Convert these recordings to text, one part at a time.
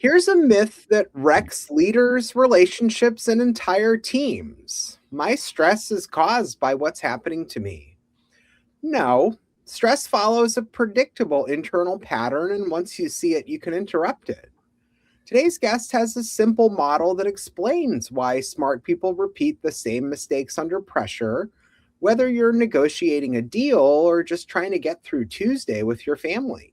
Here's a myth that wrecks leaders, relationships, and entire teams. My stress is caused by what's happening to me. No, stress follows a predictable internal pattern, and once you see it, you can interrupt it. Today's guest has a simple model that explains why smart people repeat the same mistakes under pressure, whether you're negotiating a deal or just trying to get through Tuesday with your family.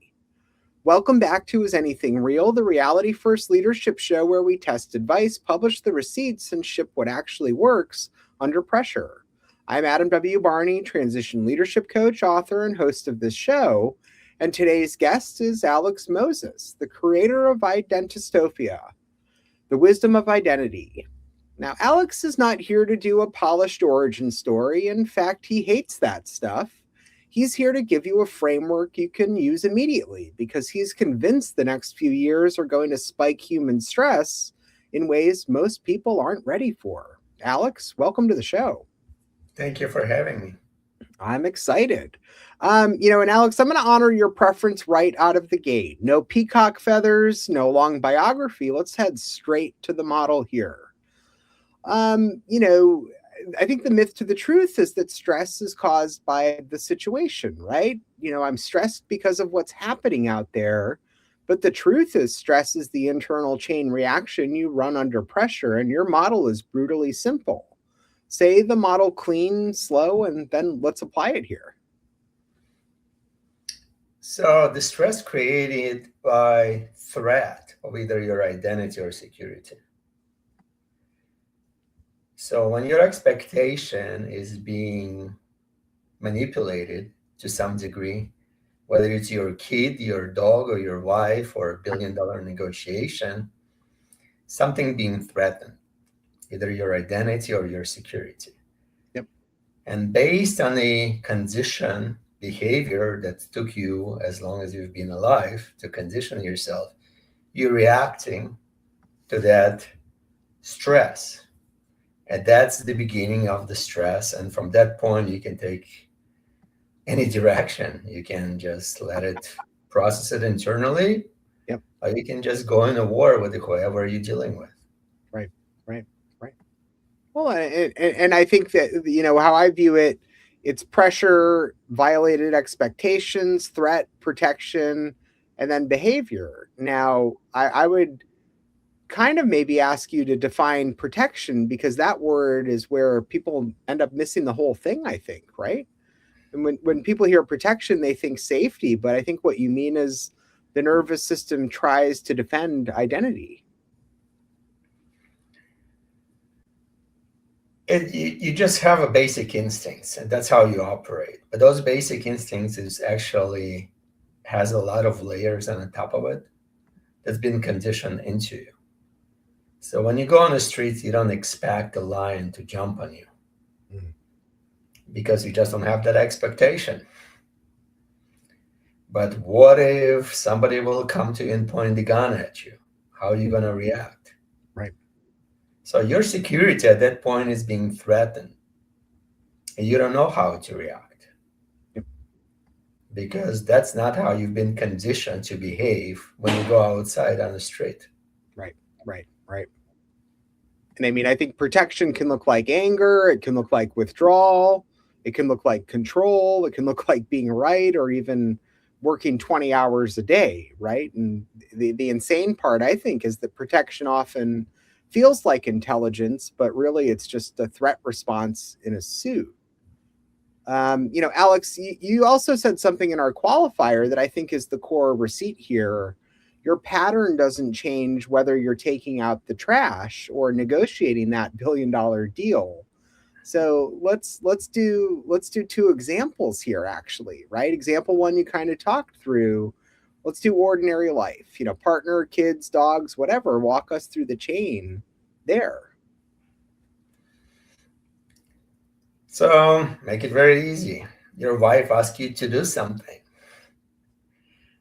Welcome back to Is Anything Real, the reality first leadership show where we test advice, publish the receipts, and ship what actually works under pressure. I'm Adam W. Barney, transition leadership coach, author, and host of this show. And today's guest is Alex Moses, the creator of Identisophia, the wisdom of identity. Now, Alex is not here to do a polished origin story. In fact, he hates that stuff. He's here to give you a framework you can use immediately because he's convinced the next few years are going to spike human stress in ways most people aren't ready for. Alex, welcome to the show. Thank you for having me. I'm excited. And Alex, I'm going to honor your preference right out of the gate. No peacock feathers, no long biography. Let's head straight to the model here. Um, you know, I think the myth to the truth is that stress is caused by the situation, right? I'm stressed because of what's happening out there. But the truth is, stress is the internal chain reaction you run under pressure, and your model is brutally simple. Say the model clean, slow, and then let's apply it here. So, the stress created by threat of either your identity or security. So, when your expectation is being manipulated to some degree, whether it's your kid, your dog, or your wife, or $1 billion negotiation, something being threatened, either your identity or your security. Yep. And based on the condition behavior that took you as long as you've been alive to condition yourself, you're reacting to that stress. And that's the beginning of the stress. And from that point, you can take any direction. You can just let it process it internally. Yep. Or you can just go in a war with whoever you're dealing with. Right. Well, and I think that, how I view it, it's pressure, violated expectations, threat, protection, and then behavior. Now, I would kind of maybe ask you to define protection because that word is where people end up missing the whole thing, I think, right? And when people hear protection, they think safety, but I think what you mean is the nervous system tries to defend identity. You just have a basic instincts, and that's how you operate. But those basic instincts is actually has a lot of layers on top of it that's been conditioned into you. So when you go on the streets, you don't expect a lion to jump on you because you just don't have that expectation. But what if somebody will come to you and point the gun at you? How are you going to react? Right. So your security at that point is being threatened, and you don't know how to react because that's not how you've been conditioned to behave when you go outside on the street. Right. And I mean, I think protection can look like anger, it can look like withdrawal, it can look like control, it can look like being right, or even working 20 hours a day, right? And the insane part, I think, is that protection often feels like intelligence, but really it's just a threat response in a suit. Alex, you also said something in our qualifier that I think is the core receipt here. Your pattern doesn't change whether you're taking out the trash or negotiating that $1 billion deal. So let's do two examples here, actually, right? Example one, you kind of talked through. Let's do ordinary life, partner, kids, dogs, whatever. Walk us through the chain there. So make it very easy. Your wife asks you to do something.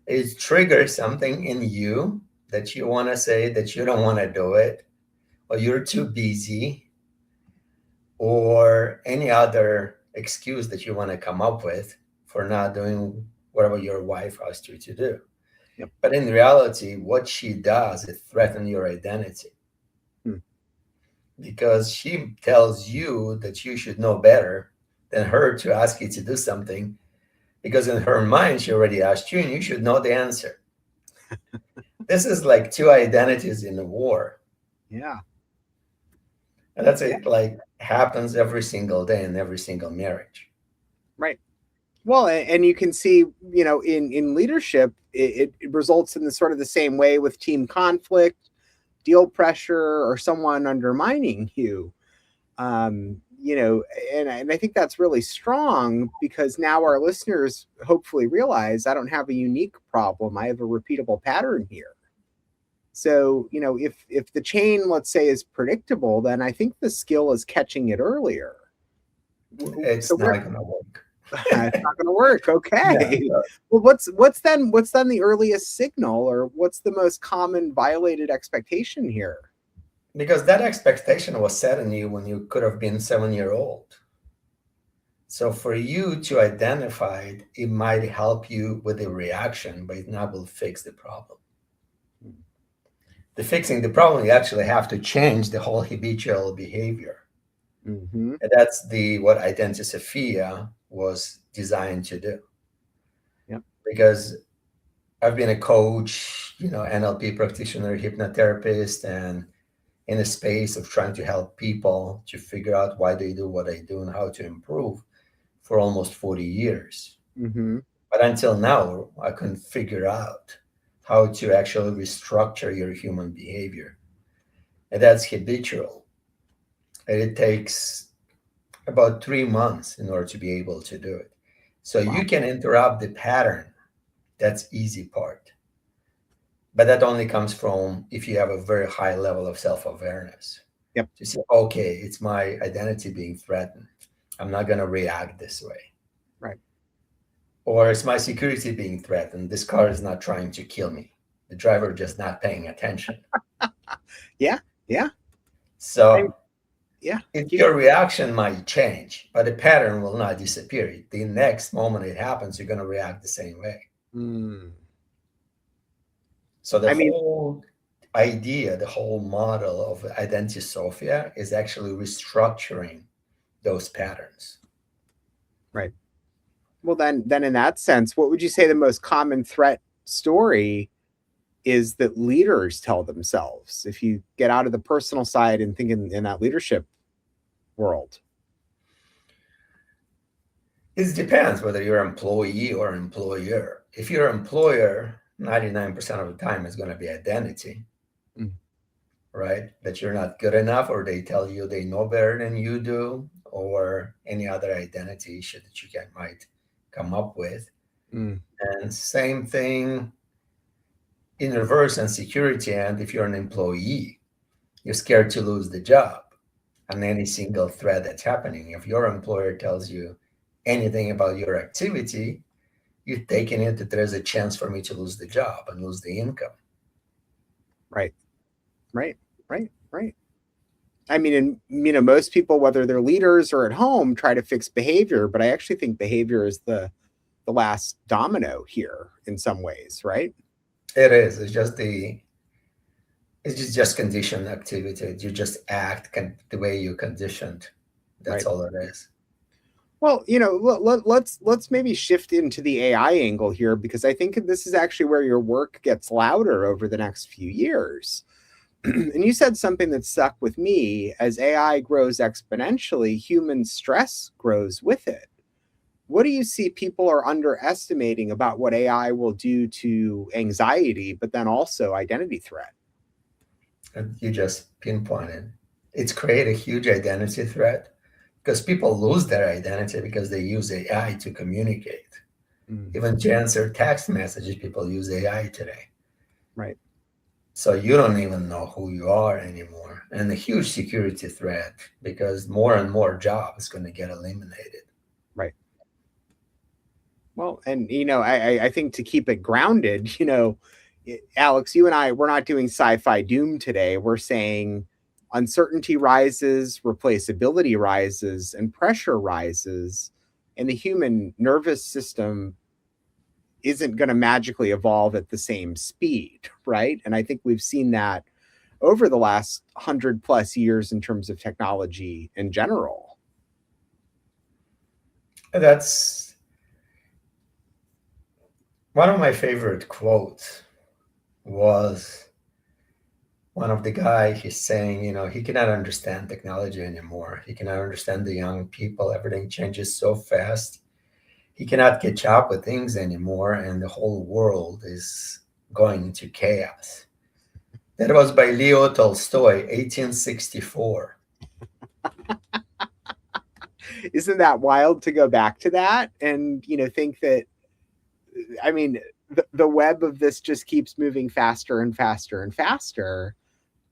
It triggers something in you that you want to say that you don't want to do it, or you're too busy, or any other excuse that you want to come up with for not doing whatever your wife asked you to do. Yep. But in reality, what she does, it threatens your identity Hmm. because she tells you that you should know better than her to ask you to do something, because in her mind, she already asked you and you should know the answer. This is like two identities in a war. Yeah. And that's Yeah. it, like happens every single day in every single marriage. Right. Well, and you can see, in leadership, it results in the sort of the same way with team conflict, deal pressure, or someone undermining you. And I think that's really strong because now our listeners hopefully realize I don't have a unique problem. I have a repeatable pattern here. So, if the chain, let's say, is predictable, then I think the skill is catching it earlier. So It's not where going to work. it's not going to work. Yeah. Okay. Well, what's then the earliest signal, or what's the most common violated expectation here? Because that expectation was set in you when you could have been 7 year old. So for you to identify it, it might help you with the reaction, but it not will fix the problem. The fixing the problem, you actually have to change the whole habitual behavior. Mm-hmm. And that's what Identisophia was designed to do. Yep. Because I've been a coach, NLP practitioner, hypnotherapist, and in a space of trying to help people to figure out why they do what they do and how to improve for almost 40 years. Mm-hmm. But until now, I couldn't figure out how to actually restructure your human behavior. And that's habitual. And it takes about 3 months in order to be able to do it. So Wow. you can interrupt the pattern. That's easy part. But that only comes from if you have a very high level of self-awareness. Yep. To say, okay, it's my identity being threatened. I'm not going to react this way. Right. Or it's my security being threatened. This car is not trying to kill me. The driver just not paying attention. Yeah. Yeah. So Yeah. your reaction might change, but the pattern will not disappear. The next moment it happens, you're going to react the same way. Mm. So the I mean, whole idea, the whole model of Identisophia is actually restructuring those patterns. right. Well, then in that sense, what would you say the most common threat story is that leaders tell themselves? If you get out of the personal side and think in that leadership world. It depends whether you're an employee or employer. If you're an employer, 99% of the time is going to be identity, Mm. right? That you're not good enough, or they tell you they know better than you do, or any other identity issue that you might come up with. Mm. And same thing in reverse and security. And if you're an employee, you're scared to lose the job and any single threat that's happening. If your employer tells you anything about your activity, you're taking it that there's a chance for me to lose the job and lose the income. Right. Right. Right. Right. I mean, and most people, whether they're leaders or at home, try to fix behavior, but I actually think behavior is the last domino here in some ways, right? It is. It's just conditioned activity. You just act the way you conditioned. That's Right. all it is. Well, let's maybe shift into the AI angle here, because I think this is actually where your work gets louder over the next few years. And you said something that stuck with me: as AI grows exponentially, human stress grows with it. What do you see people are underestimating about what AI will do to anxiety, but then also identity threat? And you just pinpointed. It's created a huge identity threat because people lose their identity because they use AI to communicate. Mm. Even to answer text messages, people use AI today. Right. So you don't even know who you are anymore. And a huge security threat because more and more jobs going to get eliminated. Right. Well, and I think to keep it grounded, Alex, you and I, we're not doing sci-fi doom today. We're saying uncertainty rises, replaceability rises, and pressure rises, and the human nervous system isn't going to magically evolve at the same speed, right? And I think we've seen that over the last 100+ years in terms of technology in general. That's one of my favorite quotes was one of the guy, he's saying, he cannot understand technology anymore. He cannot understand the young people. Everything changes so fast. He cannot catch up with things anymore, and the whole world is going into chaos. That was by Leo Tolstoy, 1864. Isn't that wild to go back to that and, think that, I mean, the web of this just keeps moving faster and faster and faster.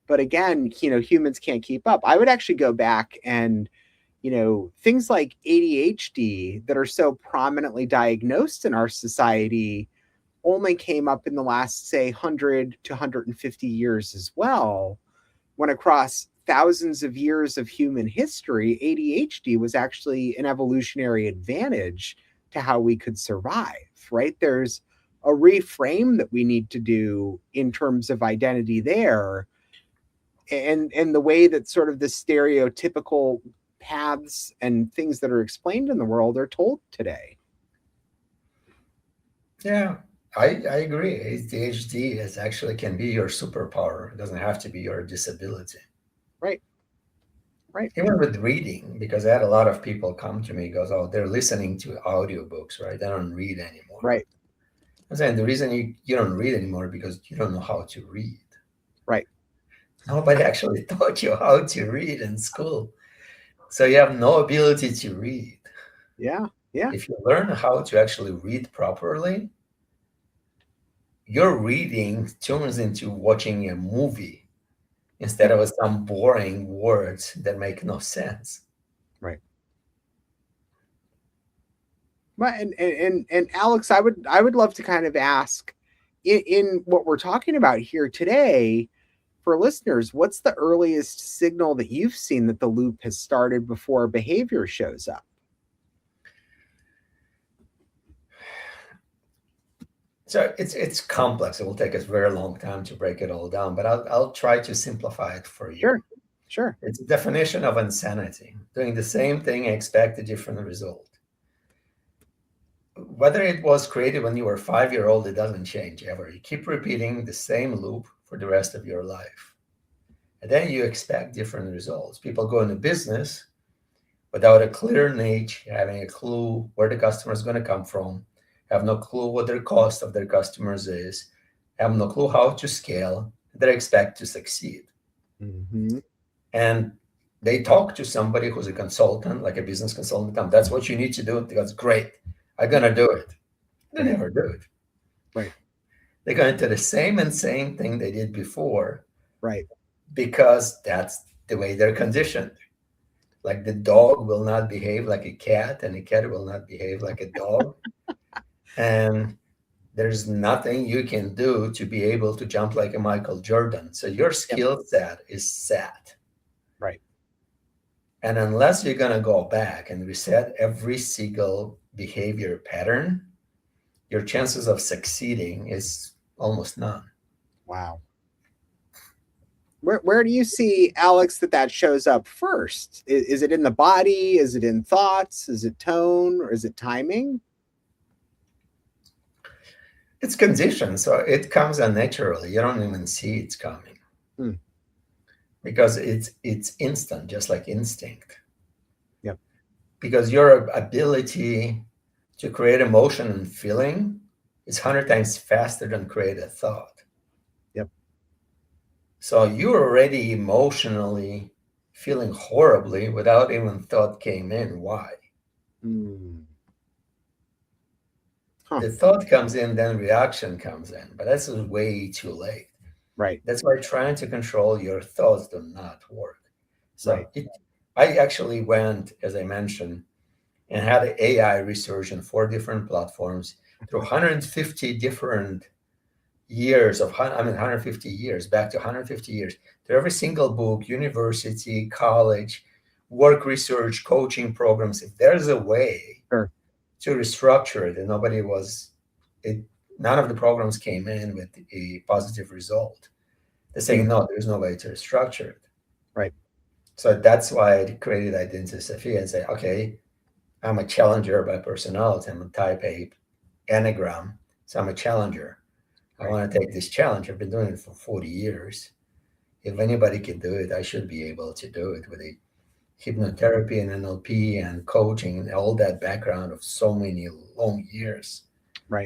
But again, humans can't keep up. I would actually go back and, things like ADHD that are so prominently diagnosed in our society only came up in the last, say, 100 to 150 years as well, when across thousands of years of human history, ADHD was actually an evolutionary advantage to how we could survive, right? There's a reframe that we need to do in terms of identity there, and the way that sort of the stereotypical paths and things that are explained in the world are told today. Yeah, I agree. ADHD is actually can be your superpower. It doesn't have to be your disability. Right. Right. Even with reading, because I had a lot of people come to me, goes, oh, they're listening to audiobooks, right? They don't read anymore. Right. I'm saying the reason you don't read anymore because you don't know how to read. Right. Nobody actually taught you how to read in school. So you have no ability to read. Yeah. Yeah. If you learn how to actually read properly, your reading turns into watching a movie instead of some boring words that make no sense. Right. Well, and Alex, I would love to kind of ask, in what we're talking about here today, for listeners, what's the earliest signal that you've seen that the loop has started before behavior shows up? So it's complex. It will take us a very long time to break it all down, but I'll try to simplify it for you. Sure. It's a definition of insanity, doing the same thing and expect a different result. Whether it was created when you were 5-year-old, it doesn't change ever. You keep repeating the same loop for the rest of your life. And then you expect different results. People go into business without a clear niche, having a clue where the customer is going to come from, have no clue what their cost of their customers is, have no clue how to scale. They expect to succeed. Mm-hmm. And they talk to somebody who's a consultant, like a business consultant. That's what you need to do. That's great. I'm going to do it. They never do it. Right. They go into the same thing they did before. Right. Because that's the way they're conditioned. Like the dog will not behave like a cat, and a cat will not behave like a dog. And there's nothing you can do to be able to jump like a Michael Jordan. So your skill set is set. Right. And unless you're going to go back and reset every single behavior pattern, your chances of succeeding is almost none. Wow. Where do you see, Alex, that shows up first? Is it in the body? Is it in thoughts? Is it tone? Or is it timing? It's conditioned, so it comes unnaturally. You don't even see it's coming. Because it's instant, just like instinct. Yep. Because your ability to create emotion and feeling is 100 times faster than create a thought. Yep. So you're already emotionally feeling horribly without even thought came in. Why? The thought comes in, then reaction comes in, but that's way too late. Right. That's why trying to control your thoughts do not work. So right. I actually went, as I mentioned, and had AI research in 4 different platforms through 150 different years of, 150 years, back to 150 years, through every single book, university, college, work research, coaching programs. If there's a way Sure. to restructure it, and nobody was none of the programs came in with a positive result. They're saying, no, there's no way to restructure it. Right. So that's why I created Identisophia and say, okay, I'm a challenger by personality. I'm a type A Enneagram. So I'm a challenger. I want to take this challenge. I've been doing it for 40 years. If anybody can do it, I should be able to do it with a hypnotherapy and NLP and coaching and all that background of so many long years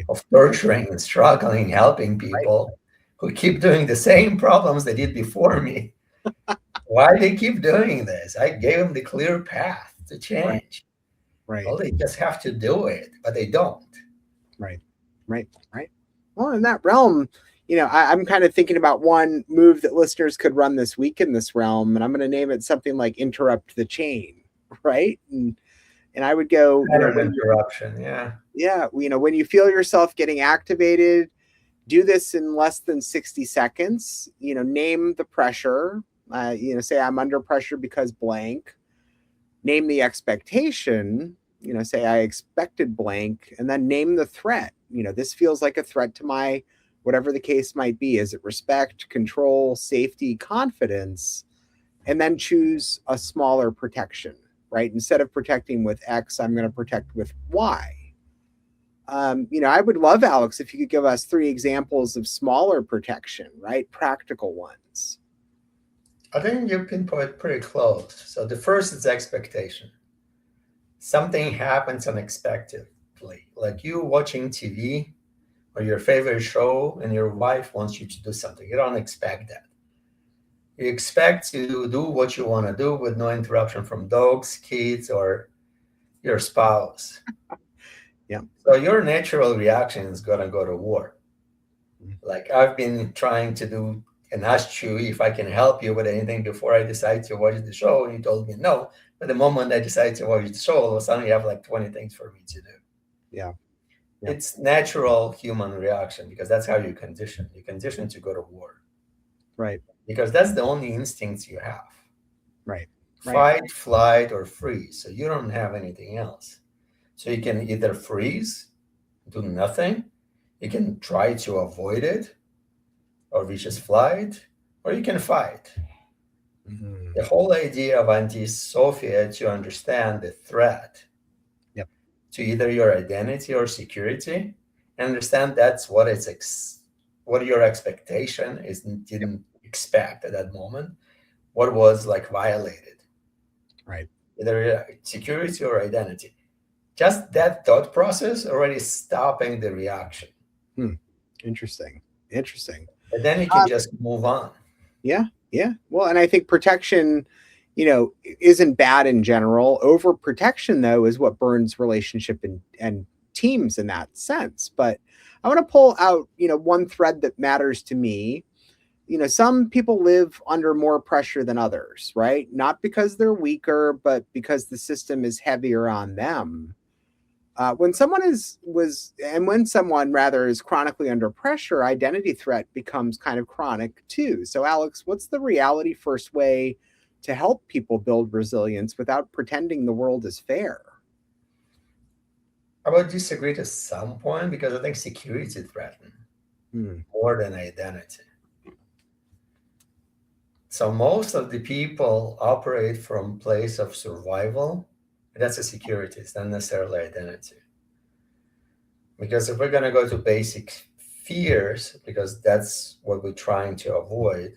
of torturing and struggling, helping people who keep doing the same problems they did before me. Why they keep doing this? I gave them the clear path to change. Well, they just have to do it, but they don't. Right. Well, in that realm, I'm kind of thinking about one move that listeners could run this week in this realm, and I'm going to name it something like interrupt the chain, right? And I would go, interruption, yeah. When you feel yourself getting activated, do this in less than 60 seconds. Name the pressure. Say I'm under pressure because blank. Name the expectation. Say I expected blank, and then name the threat. This feels like a threat to my, whatever the case might be. Is it respect, control, safety, confidence? And then choose a smaller protection, right? Instead of protecting with X, I'm going to protect with Y. I would love, Alex, if you could give us 3 examples of smaller protection, right? Practical ones. I think you've been pretty close. So the first is expectation. Something happens unexpectedly, like you watching TV or your favorite show and your wife wants you to do something. You don't expect that. You expect to do what you want to do with no interruption from dogs, kids, or your spouse. Yeah. So your natural reaction is going to go to war. Like I've been trying to do and asked you if I can help you with anything before I decide to watch the show, and you told me no. But the moment I decide to watch the show, all of a sudden you have like 20 things for me to do. Yeah. It's natural human reaction because that's how you condition. You condition to go to war. Right. Because that's the only instincts you have. Right. Fight, flight, or freeze. So you don't have anything else. So you can either freeze, do nothing. You can try to avoid it, or reach as flight, or you can fight. Mm-hmm. The whole idea of Identisophia to understand the threat to either your identity or security, and understand that's what what your expectation is. Didn't expect at that moment, what was like violated, right? Either security or identity. Just that thought process already stopping the reaction. Interesting. And then you can just move on. Yeah. Well, and I think protection, isn't bad in general. Overprotection, though, is what burns relationship and teams in that sense. But I want to pull out, one thread that matters to me. Some people live under more pressure than others, right? Not because they're weaker, but because the system is heavier on them. When someone is chronically under pressure, identity threat becomes kind of chronic too. So, Alex, what's the reality first way to help people build resilience without pretending the world is fair? I would disagree to some point because I think security threatened more than identity. So most of the people operate from a place of survival. That's a security. It's not necessarily identity. Because if we're going to go to basic fears, because that's what we're trying to avoid,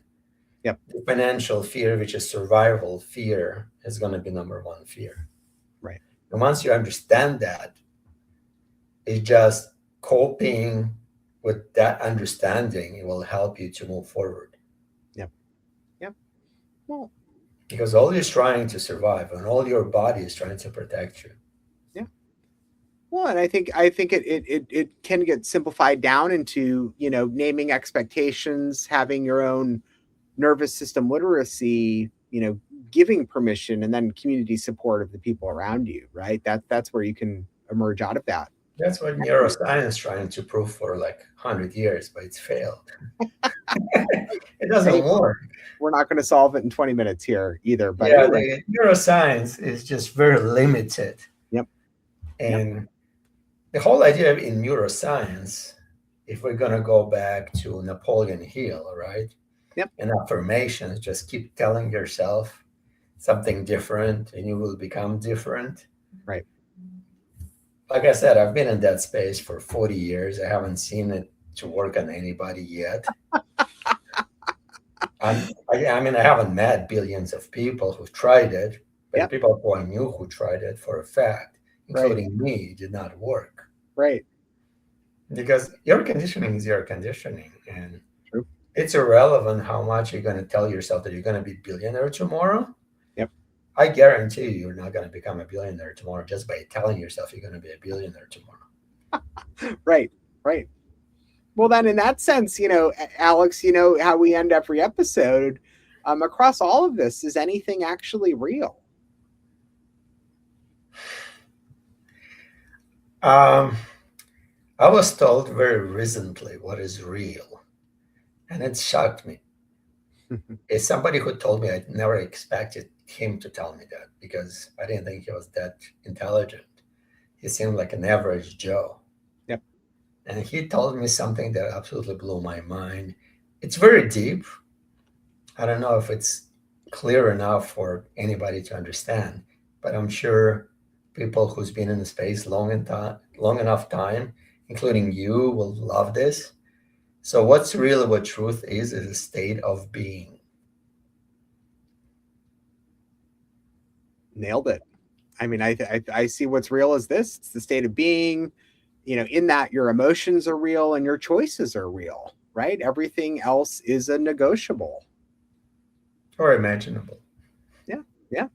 the financial fear, which is survival fear, is going to be number one fear. Right. And once you understand that, it's just coping with that understanding. It will help you to move forward. Yep. Well, because all you're trying to survive and all your body is trying to protect you. Yeah. Well, and I think it can get simplified down into, naming expectations, having your own nervous system literacy, giving permission, and then community support of the people around you, right? That's where you can emerge out of that. That's what neuroscience is trying to prove for like 100 years, but it's failed. It doesn't work. We're not going to solve it in 20 minutes here either. But anyway. The neuroscience is just very limited. Yep. And the whole idea in neuroscience, if we're going to go back to Napoleon Hill, right? Yep. And affirmations, just keep telling yourself something different and you will become different. Right. Like I said, I've been in that space for 40 years. I haven't seen it to work on anybody yet. I mean, I haven't met billions of people who tried it, but the Yep. people who I knew who tried it for a fact, Right. including me, it did not work. Right. Because your conditioning is your conditioning. And True. it's irrelevant how much you're going to tell yourself that you're going to be billionaire tomorrow. Yep. I guarantee you, you're not going to become a billionaire tomorrow just by telling yourself you're going to be a billionaire tomorrow. Right. Right. Well, then, in that sense, Alex, how we end every episode, across all of this, is anything actually real? I was told very recently what is real, and it shocked me. It's somebody who told me I never expected him to tell me that because I didn't think he was that intelligent. He seemed like an average Joe. Yep. And he told me something that absolutely blew my mind. It's very deep. I don't know if it's clear enough for anybody to understand, but I'm sure people who's been in the space long enough time, including you, will love this. So what's really what truth is a state of being. Nailed it. I mean, I see what's real as this. It's the state of being, in that your emotions are real and your choices are real, right? Everything else is a negotiable. Or imaginable. Yeah. Yeah.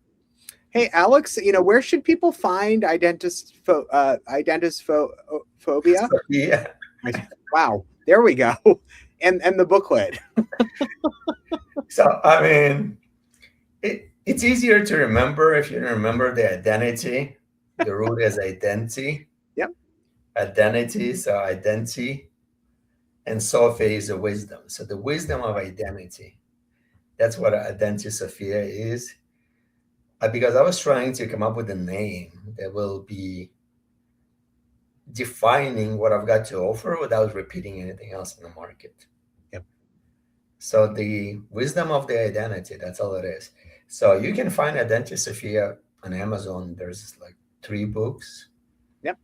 Hey, Alex, where should people find identisophobia? Yeah. Wow. There we go. And the booklet. So, I mean, it's easier to remember if you remember the identity. The root is identity. Yep. Identity, so identity. And Sophia is a wisdom. So the wisdom of identity. That's what Identisophia is. Because I was trying to come up with a name that will be defining what I've got to offer without repeating anything else in the market. Yep. So the wisdom of the identity, that's all it is. So you can find Identisophia on Amazon. There's like 3 books. Yep.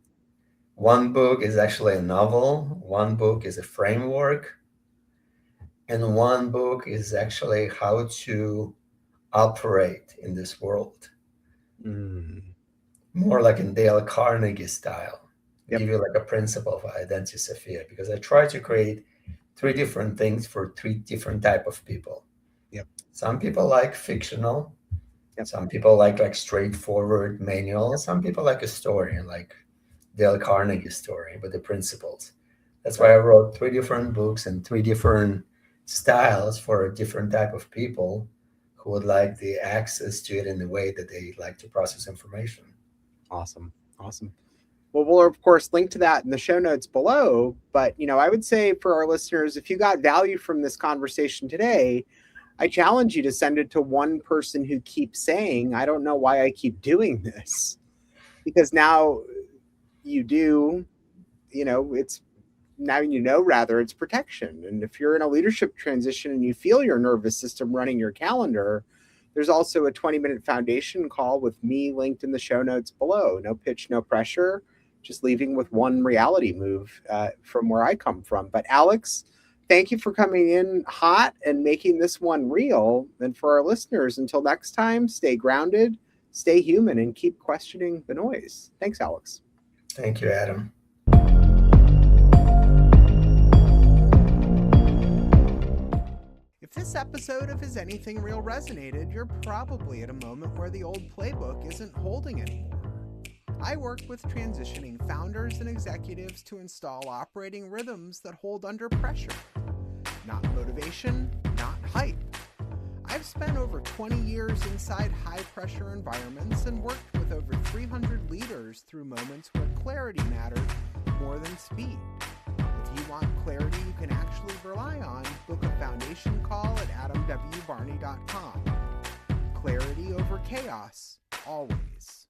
One book is actually a novel. One book is a framework. And one book is actually how to operate in this world. More like in Dale Carnegie style. Yep. Give you like a principle of Identisophia, because I try to create 3 different things for 3 different type of people. Yep. Some people like fictional. Yep. Some people like straightforward manual. Some people like a story, like Dale Carnegie story with the principles. That's why I wrote 3 different books and 3 different styles for a different type of people who would like the access to it in the way that they like to process information. Awesome. Well, we'll of course link to that in the show notes below. But, I would say for our listeners, if you got value from this conversation today, I challenge you to send it to one person who keeps saying, I don't know why I keep doing this. Because now you do, it's it's protection. And if you're in a leadership transition and you feel your nervous system running your calendar, there's also a 20-minute foundation call with me linked in the show notes below. No pitch, no pressure, just leaving with one reality move from where I come from. But Alex, thank you for coming in hot and making this one real. And for our listeners, until next time, stay grounded, stay human, and keep questioning the noise. Thanks, Alex. Thank you, Adam. If this episode of Is Anything Real resonated, you're probably at a moment where the old playbook isn't holding anymore. I work with transitioning founders and executives to install operating rhythms that hold under pressure. Not motivation, not hype. I've spent over 20 years inside high-pressure environments and worked with over 300 leaders through moments where clarity mattered more than speed. If you want clarity you can actually rely on, book a foundation call at adamwbarney.com. Clarity over chaos, always.